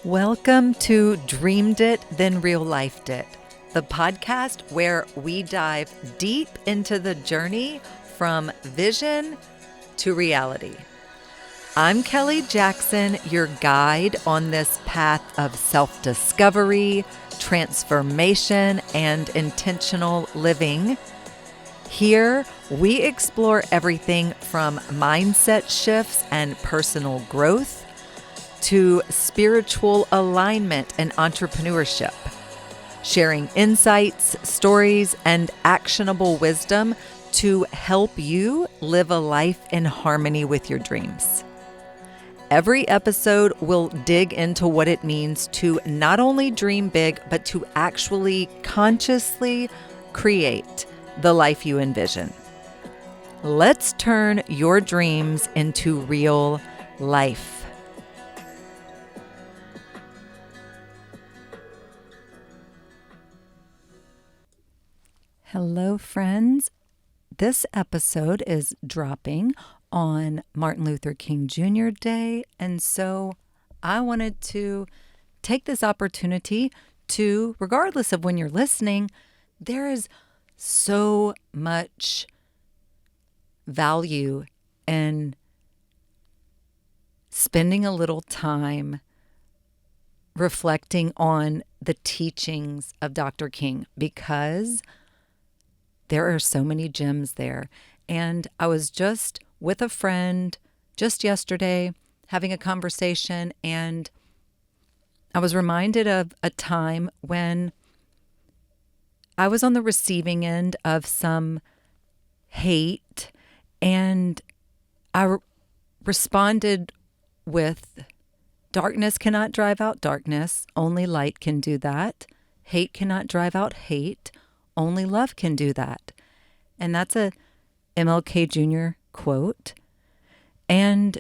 Welcome to Dreamed It, Then Real Lifed It, the podcast where we dive deep into the journey from vision to reality. I'm Kelly Jackson, your guide on this path of self-discovery, transformation, and intentional living. Here, we explore everything from mindset shifts and personal growth to spiritual alignment and entrepreneurship, sharing insights, stories, and actionable wisdom to help you live a life in harmony with your dreams. Every episode will dig into what it means to not only dream big, but to actually consciously create the life you envision. Let's turn your dreams into real life. Hello, friends. This episode is dropping on Martin Luther King Jr. Day, and so I wanted to take this opportunity to, regardless of when you're listening, there is so much value in spending a little time reflecting on the teachings of Dr. King, because there are so many gems there. And I was just with a friend just yesterday having a conversation, and I was reminded of a time when I was on the receiving end of some hate, and I responded with, darkness cannot drive out darkness, only light can do that. Hate cannot drive out hate, only love can do that. And that's a MLK Jr. quote. And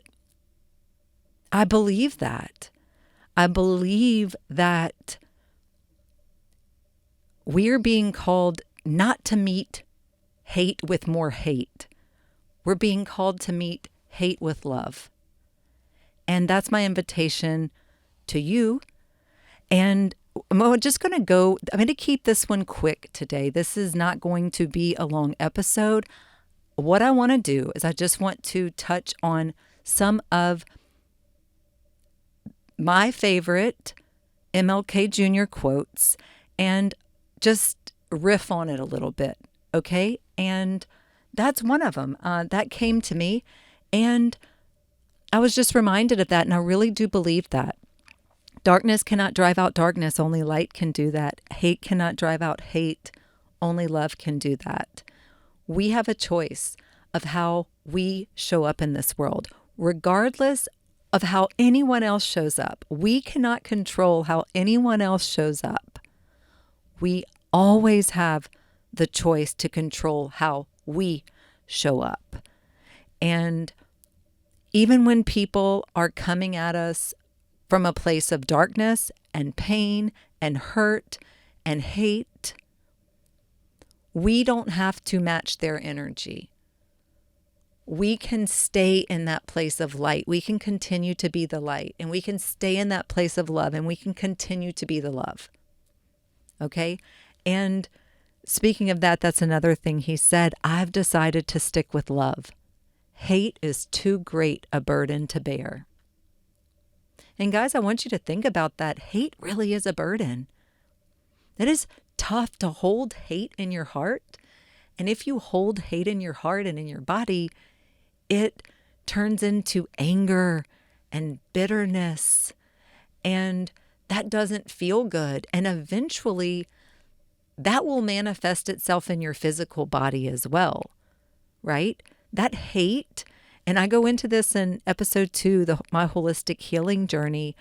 I believe that. I believe that we're being called not to meet hate with more hate. We're being called to meet hate with love. And that's my invitation to you. And I'm just going to keep this one quick today. This is not going to be a long episode. What I want to do is I just want to touch on some of my favorite MLK Jr. quotes and just riff on it a little bit, okay? And that's one of them. That came to me, and I was just reminded of that, and I really do believe that. Darkness cannot drive out darkness, only light can do that. Hate cannot drive out hate, only love can do that. We have a choice of how we show up in this world, regardless of how anyone else shows up. We cannot control how anyone else shows up. We always have the choice to control how we show up. And even when people are coming at us from a place of darkness and pain and hurt and hate, we don't have to match their energy. We can stay in that place of light. We can continue to be the light, and we can stay in that place of love, and we can continue to be the love. Okay? And speaking of that, that's another thing he said. I've decided to stick with love. Hate is too great a burden to bear. And guys, I want you to think about that. Hate really is a burden. It is tough to hold hate in your heart. And if you hold hate in your heart and in your body, it turns into anger and bitterness. And that doesn't feel good. And eventually, that will manifest itself in your physical body as well, right? That hate. And I go into this in episode 2, my holistic healing journey,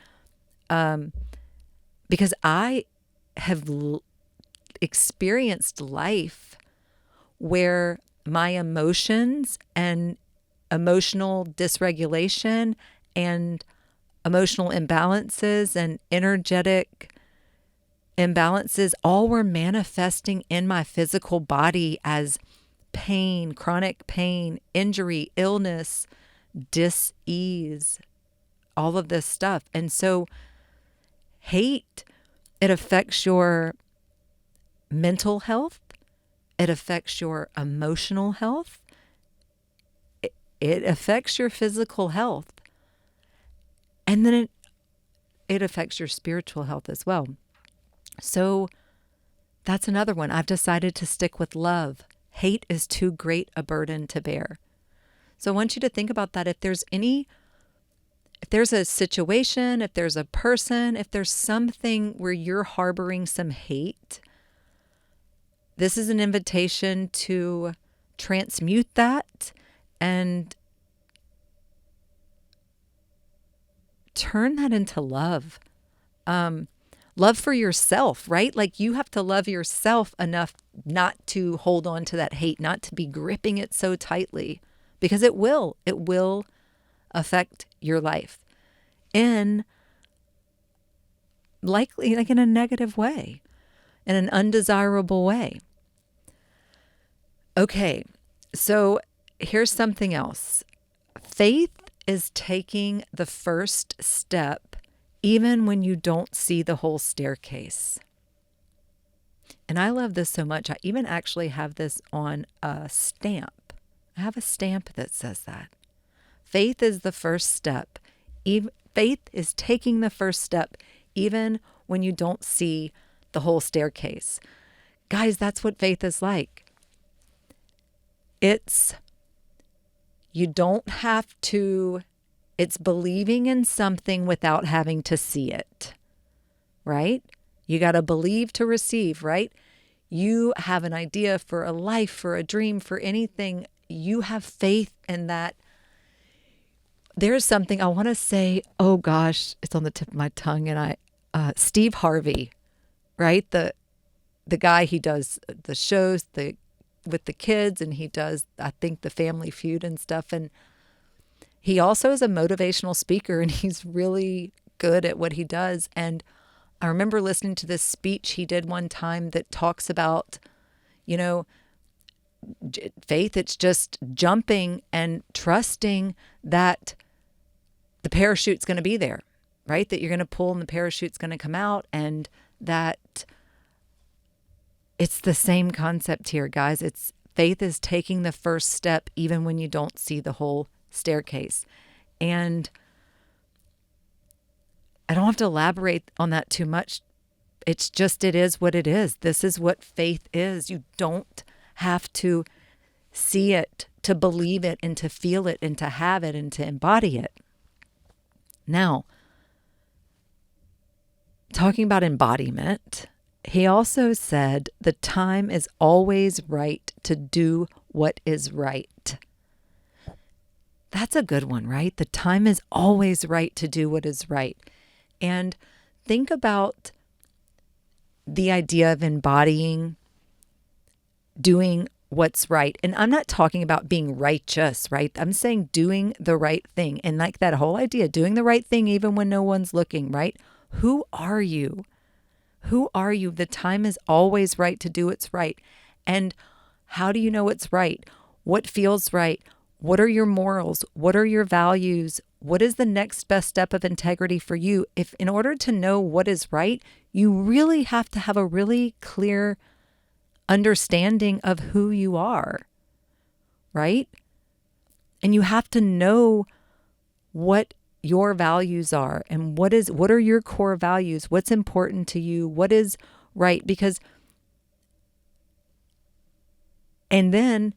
because I have experienced life where my emotions and emotional dysregulation and emotional imbalances and energetic imbalances all were manifesting in my physical body as pain, chronic pain, injury, illness, dis-ease, all of this stuff. And so Hate, it affects your mental health. It affects your emotional health. It affects your physical health. And then it affects your spiritual health as well. So that's another one. I've decided to stick with love. Hate is too great a burden to bear. So I want you to think about that. If there's a situation, if there's a person, if there's something where you're harboring some hate, this is an invitation to transmute that and turn that into love. Love for yourself, right? Like you have to love yourself enough not to hold on to that hate, not to be gripping it so tightly, because it will affect your life in likely like in a negative way, in an undesirable way. Okay, so here's something else. Faith is taking the first step even when you don't see the whole staircase. And I love this so much. I even actually have this on a stamp. I have a stamp that says that. Faith is the first step. Faith is taking the first step even when you don't see the whole staircase. Guys, that's what faith is like. You don't have to, it's believing in something without having to see it, right? You got to believe to receive, right? You have an idea for a life, for a dream, for anything. You have faith in that. There's something I want to say, oh gosh, it's on the tip of my tongue. And Steve Harvey, right? The guy, he does the shows, with the kids, and he does, I think, the Family Feud and stuff. And he also is a motivational speaker, and he's really good at what he does. And I remember listening to this speech he did one time that talks about, faith. It's just jumping and trusting that the parachute's going to be there, right? That you're going to pull and the parachute's going to come out, and that it's the same concept here, guys. Faith is taking the first step even when you don't see the whole staircase. And I don't have to elaborate on that too much. It's just, it is what it is. This is what faith is. You don't have to see it to believe it and to feel it and to have it and to embody it. Now, talking about embodiment, he also said the time is always right to do what is right. That's a good one, right? The time is always right to do what is right. And think about the idea of embodying, doing what's right. And I'm not talking about being righteous, right? I'm saying doing the right thing. And like that whole idea, doing the right thing even when no one's looking, right? Who are you? Who are you? The time is always right to do what's right. And how do you know what's right? What feels right? What are your morals? What are your values? What is the next best step of integrity for you? If in order to know what is right, you really have to have a really clear understanding of who you are, right? And you have to know what your values are and what are your core values? What's important to you? What is right? And then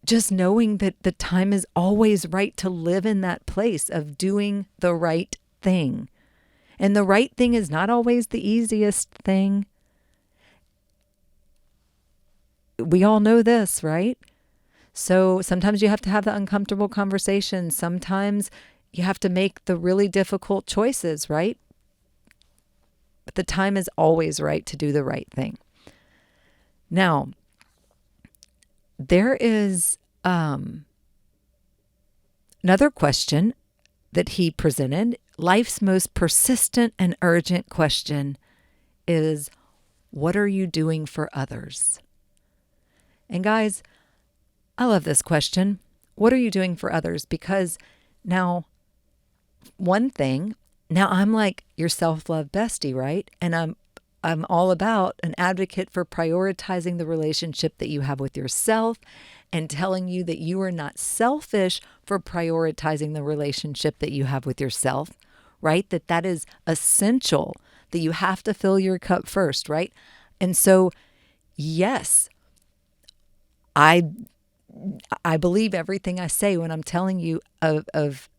just knowing that the time is always right to live in that place of doing the right thing. And the right thing is not always the easiest thing. We all know this, right? So sometimes you have to have the uncomfortable conversations. Sometimes you have to make the really difficult choices, right? But the time is always right to do the right thing. Now, there is another question that he presented. Life's most persistent and urgent question is, what are you doing for others? And guys, I love this question. What are you doing for others? Because now, one thing, Now I'm like your self-love bestie, right? And I'm all about an advocate for prioritizing the relationship that you have with yourself and telling you that you are not selfish for prioritizing the relationship that you have with yourself, right? That is essential, that you have to fill your cup first, right? And so, yes, I I believe everything I say when I'm telling you of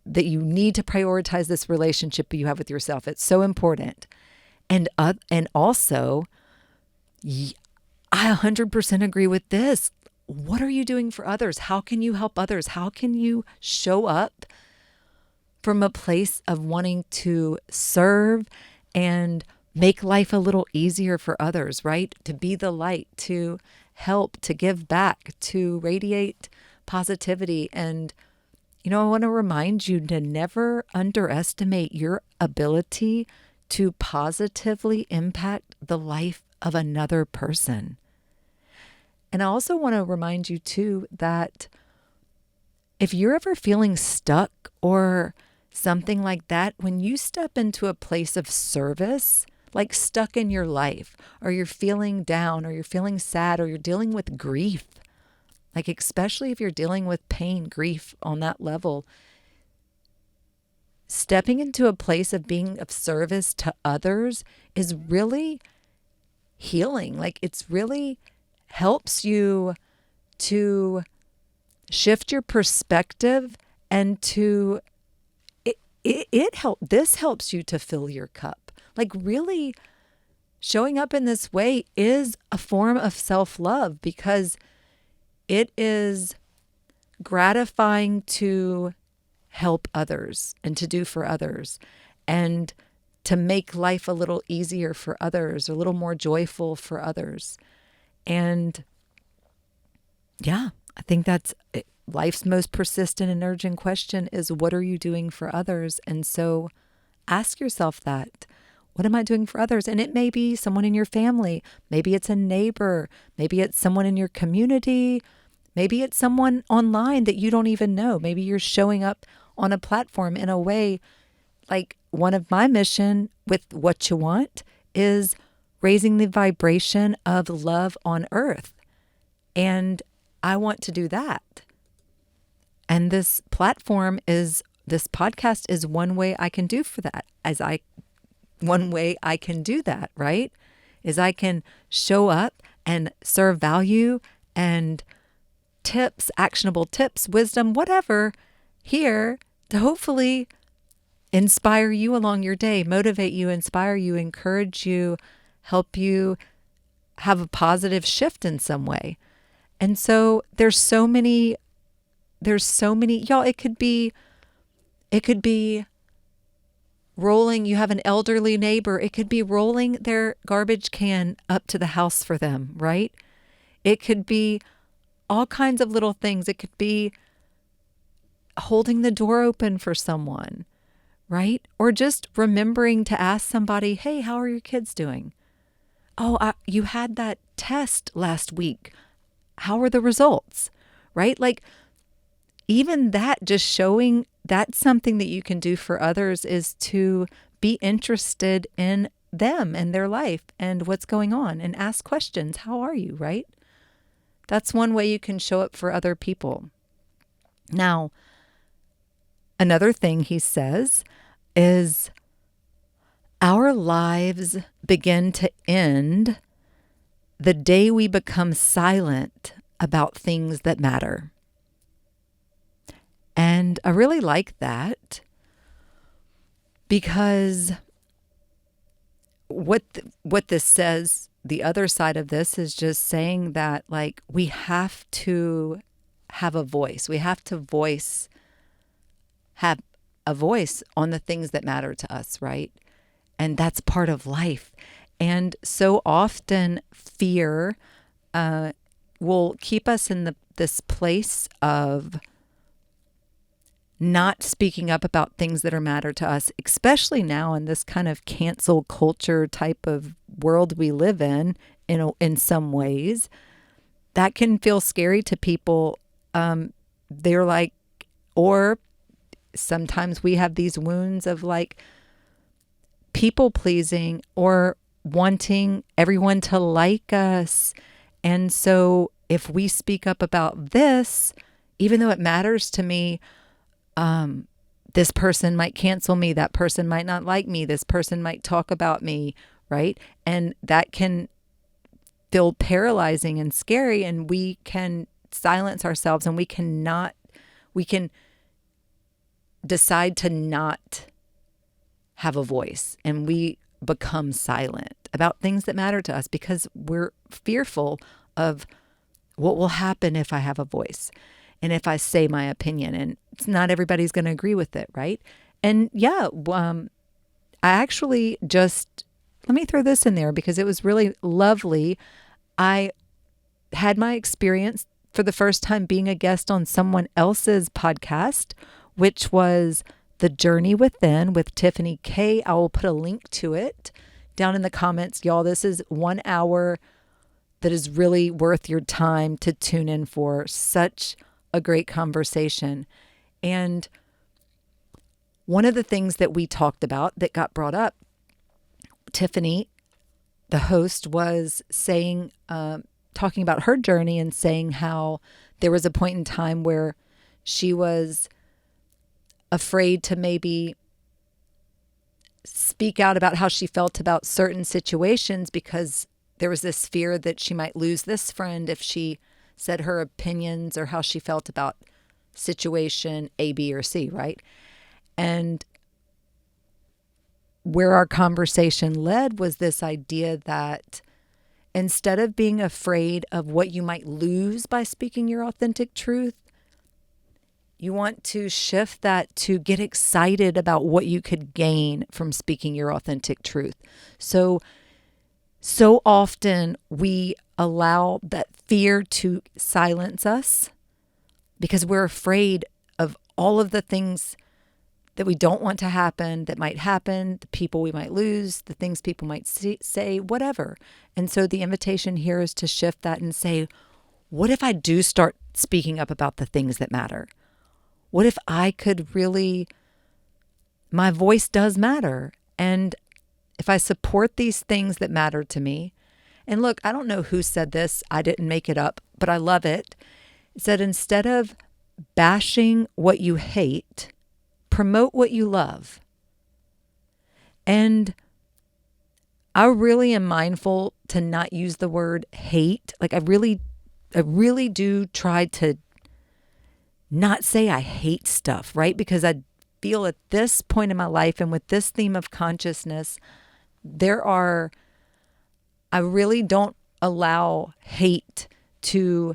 that you need to prioritize this relationship you have with yourself. It's so important. And also, I 100% agree with this. What are you doing for others? How can you help others? How can you show up from a place of wanting to serve and make life a little easier for others, right? To be the light, to help, to give back, to radiate positivity. And, I want to remind you to never underestimate your ability to positively impact the life of another person. And I also want to remind you too that if you're ever feeling stuck or something like that, when you step into a place of service, like stuck in your life, or you're feeling down, or you're feeling sad, or you're dealing with grief, like especially if you're dealing with pain, grief on that level, stepping into a place of being of service to others is really healing. Like it's really helps you to shift your perspective and to this helps you to fill your cup. Like really showing up in this way is a form of self-love because it is gratifying to help others and to do for others and to make life a little easier for others, a little more joyful for others. And yeah, I think that's life's most persistent and urgent question is, what are you doing for others? And so ask yourself that. What am I doing for others? And it may be someone in your family. Maybe it's a neighbor. Maybe it's someone in your community. Maybe it's someone online that you don't even know. Maybe you're showing up on a platform in a way like one of my mission with What You Want is raising the vibration of love on earth. And I want to do that. And this podcast is one way I can do for that. One way I can do that, right? Is I can show up and serve value and tips, actionable tips, wisdom, whatever, here to hopefully inspire you along your day, motivate you, inspire you, encourage you, help you have a positive shift in some way. And so there's so many, y'all, it could be rolling, you have an elderly neighbor, it could be rolling their garbage can up to the house for them, right? It could be all kinds of little things. It could be holding the door open for someone, right? Or just remembering to ask somebody, hey, how are your kids doing? Oh, you had that test last week. How are the results? Right? Like even that, just showing that's something that you can do for others is to be interested in them and their life and what's going on and ask questions. How are you? Right? That's one way you can show up for other people. Now, another thing he says is our lives begin to end the day we become silent about things that matter. And I really like that because what this says, the other side of this is just saying that like we have to have a voice. We have to have a voice on the things that matter to us, right? And that's part of life. And so often fear will keep us in this place of not speaking up about things that are matter to us, especially now in this kind of cancel culture type of world we live in some ways. That can feel scary to people. They're like, or sometimes we have these wounds of like people pleasing or wanting everyone to like us. And so if we speak up about this, even though it matters to me, this person might cancel me, that person might not like me, this person might talk about me, right? And that can feel paralyzing and scary, and we can silence ourselves, and we can decide to not have a voice, and we become silent about things that matter to us because we're fearful of what will happen if I have a voice and if I say my opinion, and it's not everybody's going to agree with it, right? And yeah, I actually just, let me throw this in there because it was really lovely. I had my experience for the first time being a guest on someone else's podcast, which was The Journey Within with Tiffany K. I will put a link to it down in the comments. Y'all, this is 1 hour that is really worth your time to tune in for. Such a great conversation. And one of the things that we talked about that got brought up, Tiffany, the host, was saying, talking about her journey and saying how there was a point in time where she was afraid to maybe speak out about how she felt about certain situations because there was this fear that she might lose this friend if she said her opinions or how she felt about situation A, B, or C, right? And where our conversation led was this idea that instead of being afraid of what you might lose by speaking your authentic truth, you want to shift that to get excited about what you could gain from speaking your authentic truth. So often we allow that fear to silence us because we're afraid of all of the things that we don't want to happen, that might happen, the people we might lose, the things people might say, whatever. And so the invitation here is to shift that and say, what if I do start speaking up about the things that matter? What if I could really, my voice does matter. And if I support these things that matter to me, and look, I don't know who said this, I didn't make it up, but I love it. It said, instead of bashing what you hate, promote what you love. And I really am mindful to not use the word hate. Like I really do try to not say I hate stuff, right? Because I feel at this point in my life and with this theme of consciousness, I really don't allow hate to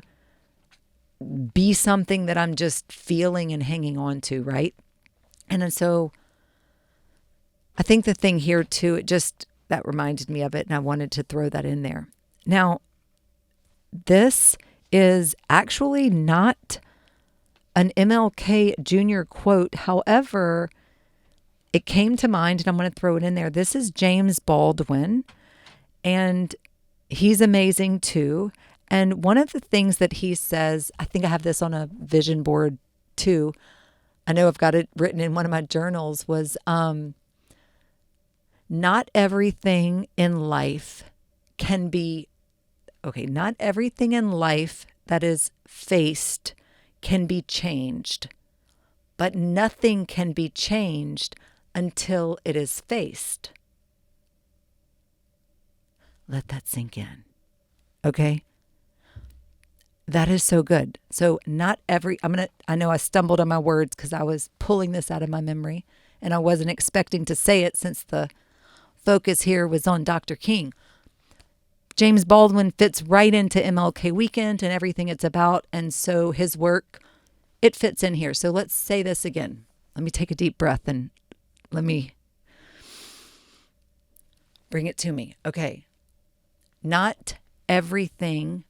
be something that I'm just feeling and hanging on to, right? And so I think the thing here too, that reminded me of it, and I wanted to throw that in there. Now, this is actually not an MLK Jr. quote. However, it came to mind, and I'm going to throw it in there. This is James Baldwin, and he's amazing too. And one of the things that he says, I think I have this on a vision board too, I know I've got it written in one of my journals, was not everything in life not everything in life that is faced can be changed, but nothing can be changed until it is faced. Let that sink in. Okay? That is so good. So I know I stumbled on my words because I was pulling this out of my memory and I wasn't expecting to say it since the focus here was on Dr. King. James Baldwin fits right into MLK Weekend and everything it's about. And so his work, it fits in here. So let's say this again. Let me take a deep breath and let me bring it to me. Okay. Not everything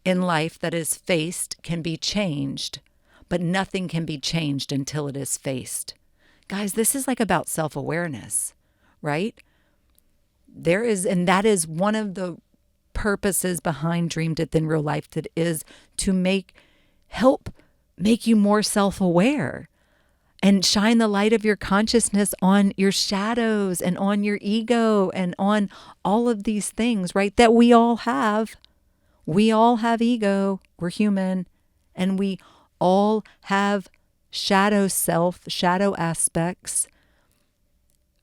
in life that is faced can be changed, but nothing can be changed until it is faced. Guys, this is like about self-awareness, right? And that is one of the purposes behind Dreamed It Then Real Life, that is to help make you more self-aware. and shine the light of your consciousness on your shadows and on your ego and on all of these things, right? That we all have. We all have ego. We're human. And we all have shadow self, shadow aspects.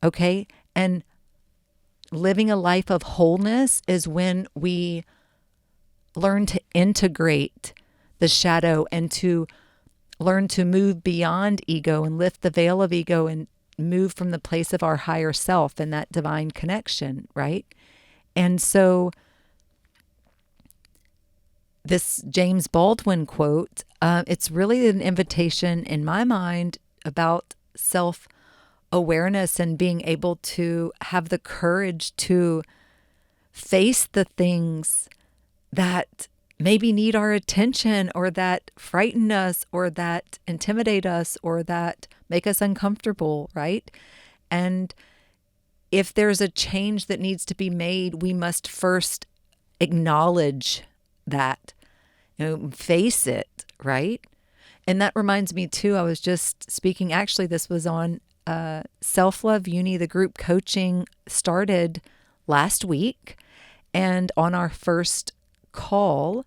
Okay? And living a life of wholeness is when we learn to integrate the shadow and to learn to move beyond ego and lift the veil of ego and move from the place of our higher self and that divine connection, right? And so this James Baldwin quote, it's really an invitation in my mind about self-awareness and being able to have the courage to face the things that maybe need our attention or that frighten us or that intimidate us or that make us uncomfortable, right? And if there's a change that needs to be made, we must first acknowledge that, face it, right? And that reminds me too, I was just speaking, actually, this was on Self-Love Uni, the group coaching started last week. And on our first call,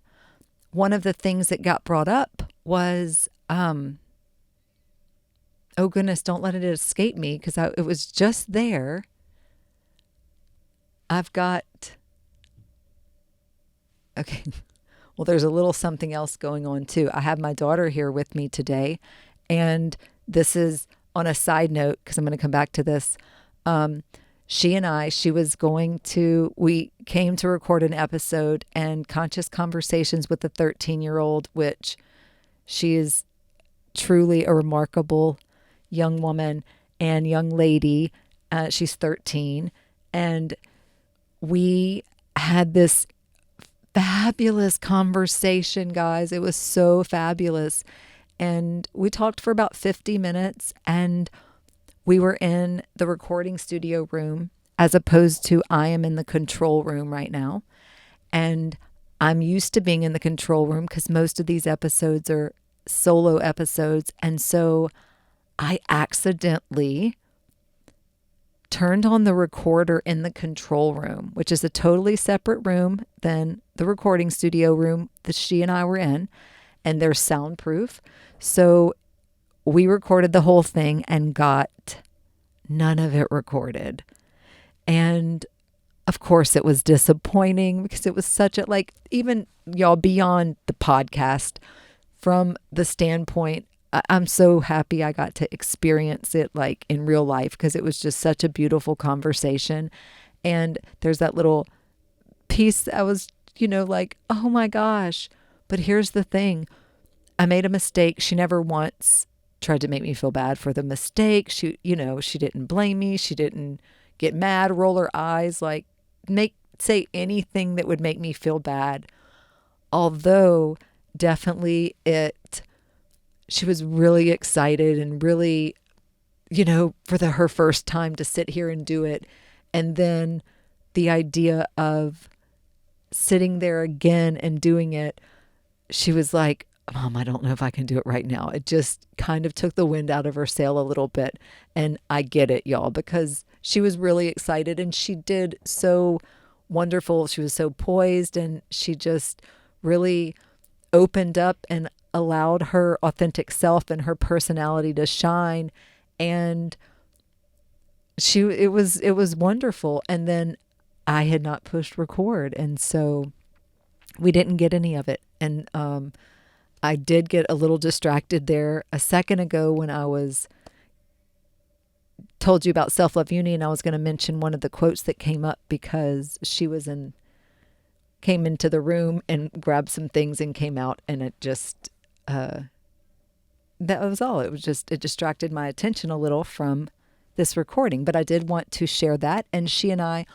one of the things that got brought up was, oh goodness, don't let it escape me because it was just there. Okay, well, there's a little something else going on too. I have my daughter here with me today, and this is on a side note because I'm going to come back to this. We came to record an episode and Conscious Conversations with a 13-year-old, which she is truly a remarkable young woman and young lady. She's 13. And we had this fabulous conversation, guys. It was so fabulous. And we talked for about 50 minutes and we were in the recording studio room as opposed to I am in the control room right now. And I'm used to being in the control room because most of these episodes are solo episodes. And so I accidentally turned on the recorder in the control room, which is a totally separate room than the recording studio room that she and I were in. And they're soundproof. So we recorded the whole thing and got none of it recorded. And of course it was disappointing because it was such a, even y'all beyond the podcast, from the standpoint, I'm so happy I got to experience it in real life because it was just such a beautiful conversation. And there's that little piece that I was, oh my gosh. But here's the thing. I made a mistake. She never once tried to make me feel bad for the mistake. She didn't blame me. She didn't get mad, roll her eyes, say anything that would make me feel bad. Although definitely she was really excited and really, for her first time to sit here and do it. And then the idea of sitting there again and doing it, she was like, Mom, I don't know if I can do it right now. It just kind of took the wind out of her sail a little bit. And I get it, y'all, because she was really excited and she did so wonderful. She was so poised and she just really opened up and allowed her authentic self and her personality to shine. And it was wonderful. And then I had not pushed record. And so we didn't get any of it. And, I did get a little distracted there a second ago when I told you about Self-Love Uni, and I was going to mention one of the quotes that came up because she came into the room and grabbed some things and came out, and it just, that was all. It distracted my attention a little from this recording, but I did want to share that, and she and I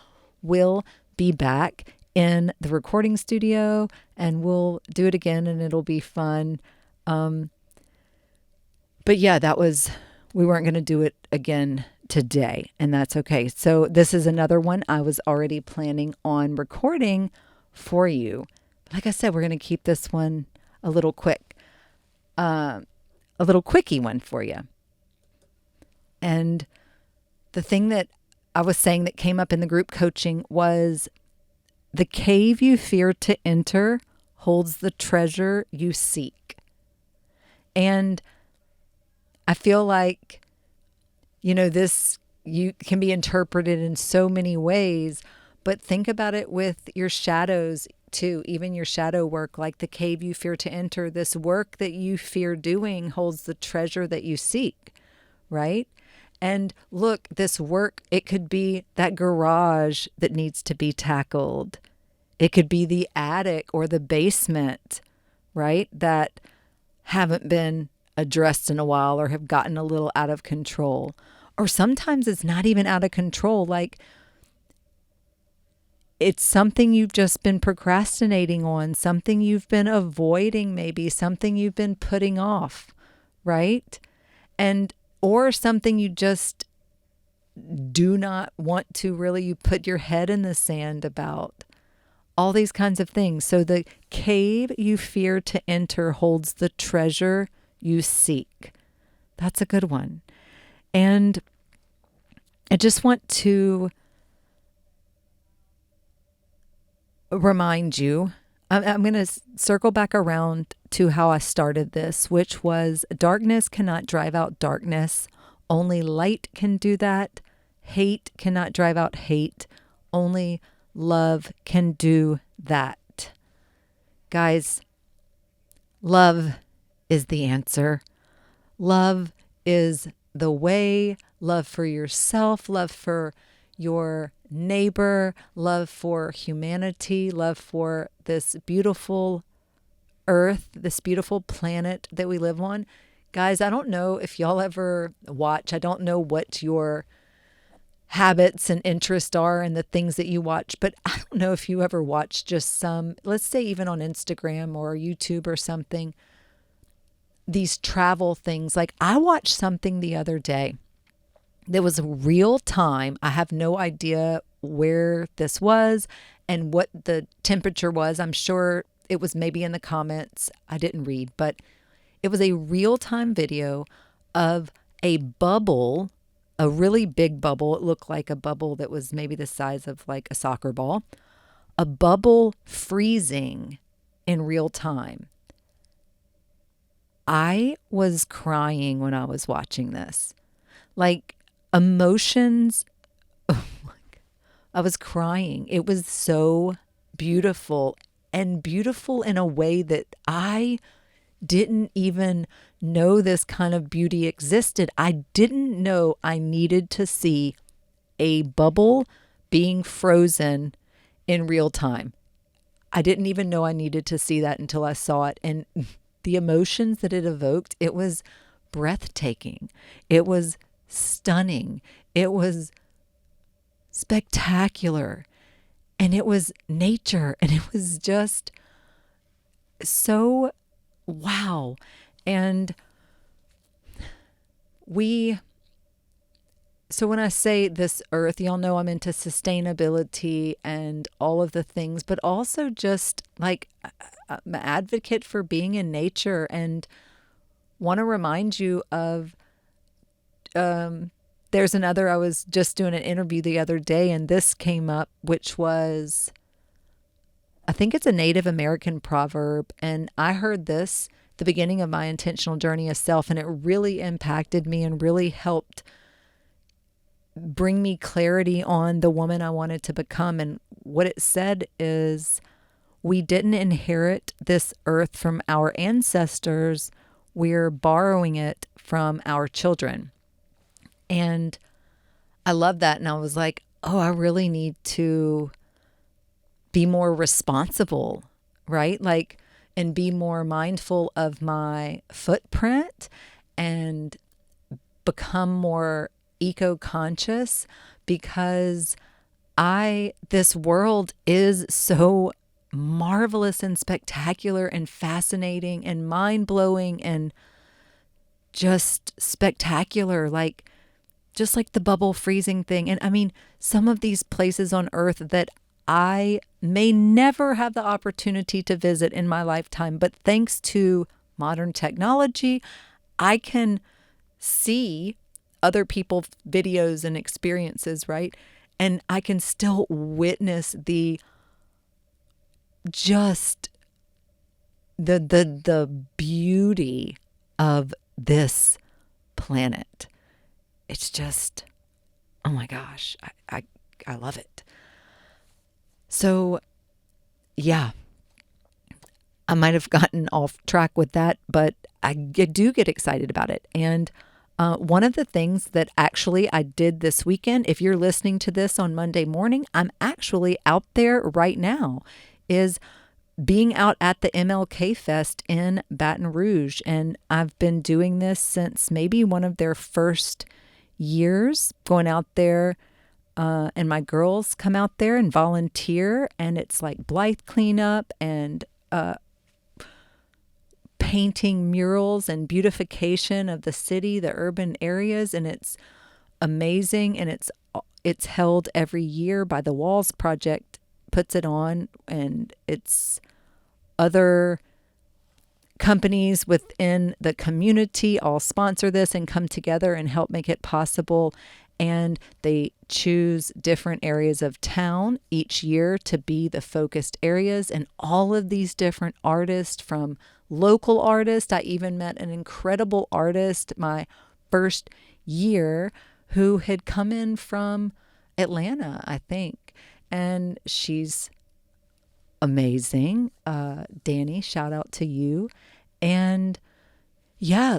will be back in the recording studio and we'll do it again and it'll be fun. But yeah, we weren't going to do it again today and that's okay. So this is another one I was already planning on recording for you. Like I said, we're going to keep this one a little quick, a little quickie one for you. And the thing that I was saying that came up in the group coaching was the cave you fear to enter holds the treasure you seek. And I feel like, this you can be interpreted in so many ways, but think about it with your shadows too, even your shadow work, like the cave you fear to enter. This work that you fear doing holds the treasure that you seek, right? And look, this work, it could be that garage that needs to be tackled. It could be the attic or the basement, right? That haven't been addressed in a while or have gotten a little out of control. Or sometimes it's not even out of control. Like it's something you've just been procrastinating on, something you've been avoiding, maybe something you've been putting off, right? Or something you just do not want to really, you put your head in the sand about. All these kinds of things. So the cave you fear to enter holds the treasure you seek. That's a good one. And I just want to remind you, I'm going to circle back around to how I started this, which was darkness cannot drive out darkness. Only light can do that. Hate cannot drive out hate. Only love can do that. Guys, love is the answer. Love is the way. Love for yourself, love for your neighbor, love for humanity, love for this beautiful earth, this beautiful planet that we live on. Guys, I don't know if y'all ever watch. I don't know what your habits and interests are and the things that you watch, but I don't know if you ever watch just some, let's say even on Instagram or YouTube or something, these travel things. Like I watched something the other day that was real time. I have no idea where this was and what the temperature was. I'm sure it was maybe in the comments. I didn't read, but it was a real time video of a bubble, a really big bubble. It looked like a bubble that was maybe the size of like a soccer ball, a bubble freezing in real time. I was crying when I was watching this. Like emotions, oh my God, I was crying. It was so beautiful and beautiful in a way that I didn't even know this kind of beauty existed. I didn't know I needed to see a bubble being frozen in real time. I didn't even know I needed to see that until I saw it. And the emotions that it evoked, it was breathtaking. It was stunning. It was spectacular. And it was nature. And it was just so wow. And so when I say this earth, y'all know I'm into sustainability and all of the things, but also just like I'm an advocate for being in nature and want to remind you of, there's another, I was just doing an interview the other day and this came up, which was, I think it's a Native American proverb. And I heard this at the beginning of my intentional journey of self, and it really impacted me and really helped bring me clarity on the woman I wanted to become. And what it said is, we didn't inherit this earth from our ancestors. We're borrowing it from our children. And I love that. And I was like, oh, I really need to be more responsible, right? Like, and be more mindful of my footprint and become more eco-conscious, because this world is so marvelous and spectacular and fascinating and mind-blowing and just spectacular, like just like the bubble freezing thing. And I mean, some of these places on earth that I may never have the opportunity to visit in my lifetime, but thanks to modern technology, I can see other people videos and experiences, right? And I can still witness just the beauty of this planet. It's just, oh my gosh, I love it. So yeah, I might have gotten off track with that, but I do get excited about it. And one of the things that actually I did this weekend, if you're listening to this on Monday morning, I'm actually out there right now, is being out at the MLK Fest in Baton Rouge. And I've been doing this since maybe one of their first years, going out there. And my girls come out there and volunteer, and it's like Blythe cleanup and painting murals and beautification of the city, the urban areas, and it's amazing. And it's held every year by the Walls Project, puts it on, and it's other companies within the community all sponsor this and come together and help make it possible. And they choose different areas of town each year to be the focused areas. And all of these different artists, from local artists, I even met an incredible artist my first year who had come in from Atlanta, I think. And she's amazing. Danny, shout out to you. And yeah,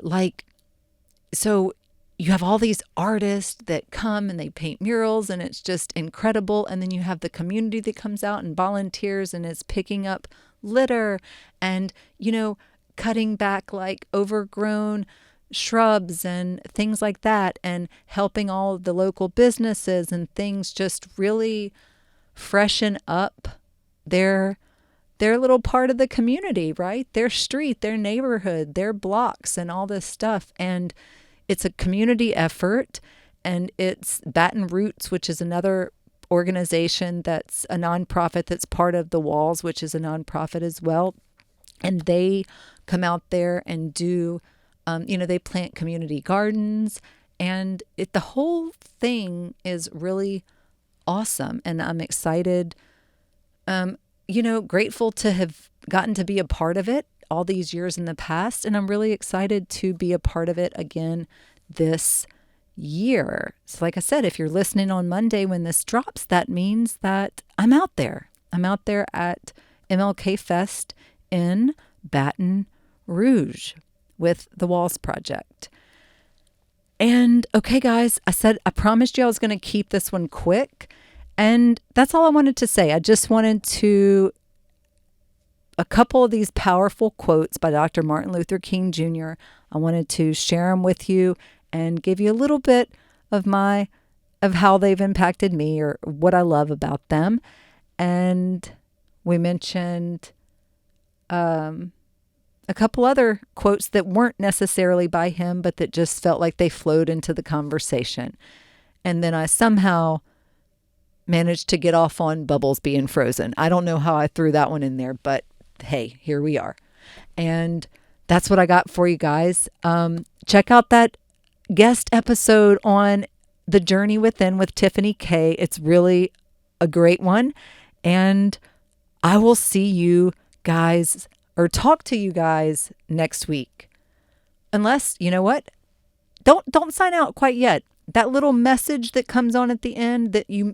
so you have all these artists that come and they paint murals, and it's just incredible. And then you have the community that comes out and volunteers and is picking up litter and, cutting back like overgrown shrubs and things like that, and helping all of the local businesses and things just really freshen up their little part of the community, right? Their street, their neighborhood, their blocks, and all this stuff. And it's a community effort, and it's Baton Roots, which is another organization that's a nonprofit that's part of the Walls, which is a nonprofit as well. And they come out there and do, they plant community gardens, and the whole thing is really awesome. And I'm excited, grateful to have gotten to be a part of it all these years in the past. And I'm really excited to be a part of it again this year. So like I said, if you're listening on Monday when this drops, that means that I'm out there. I'm out there at MLK Fest in Baton Rouge with the Walls Project. And okay, guys, I promised you I was going to keep this one quick. And that's all I wanted to say. I just wanted a couple of these powerful quotes by Dr. Martin Luther King Jr. I wanted to share them with you and give you a little bit of how they've impacted me or what I love about them. And we mentioned a couple other quotes that weren't necessarily by him, but that just felt like they flowed into the conversation. And then I somehow managed to get off on bubbles being frozen. I don't know how I threw that one in there, but hey, here we are. And that's what I got for you guys. Check out that guest episode on The Journey Within with Tiffany K. It's really a great one. And I will see you guys or talk to you guys next week. Unless, you know what? Don't sign out quite yet. That little message that comes on at the end that you're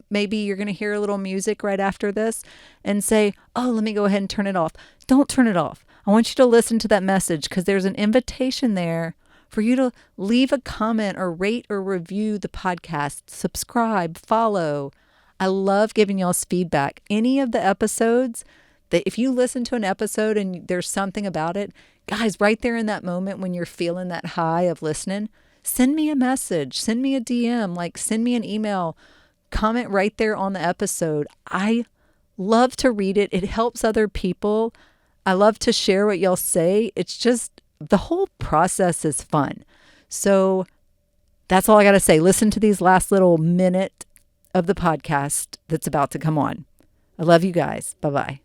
going to hear a little music right after this and say, oh, let me go ahead and turn it off. Don't turn it off. I want you to listen to that message, because there's an invitation there for you to leave a comment or rate or review the podcast, subscribe, follow. I love giving y'all's feedback. Any of the episodes that if you listen to an episode and there's something about it, guys, right there in that moment when you're feeling that high of listening, send me a message, send me a DM, send me an email, comment right there on the episode. I love to read it. It helps other people. I love to share what y'all say. It's just, the whole process is fun. So that's all I got to say. Listen to these last little minute of the podcast that's about to come on. I love you guys. Bye-bye.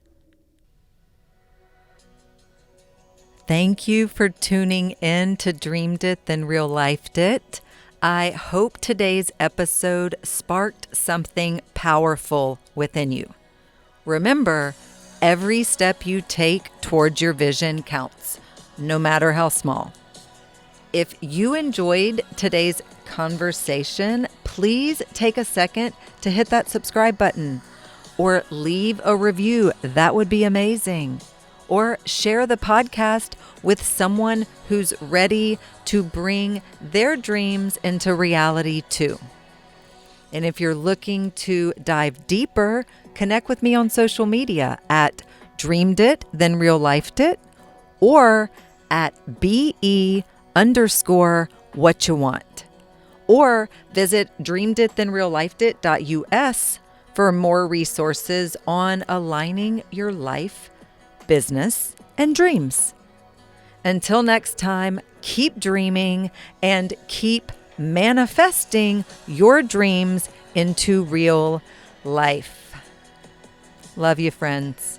Thank you for tuning in to Dreamed It Then Real Lifed It. I hope today's episode sparked something powerful within you. Remember, every step you take towards your vision counts, no matter how small. If you enjoyed today's conversation, please take a second to hit that subscribe button or leave a review. That would be amazing. Or share the podcast with someone who's ready to bring their dreams into reality too. And if you're looking to dive deeper, connect with me on social media at Dreamed It, Then Real Lifed It, or at BE_what you want. Or visit dreameditthenreallifedit.us for more resources on aligning your life, business, and dreams. Until next time, keep dreaming and keep manifesting your dreams into real life. Love you, friends.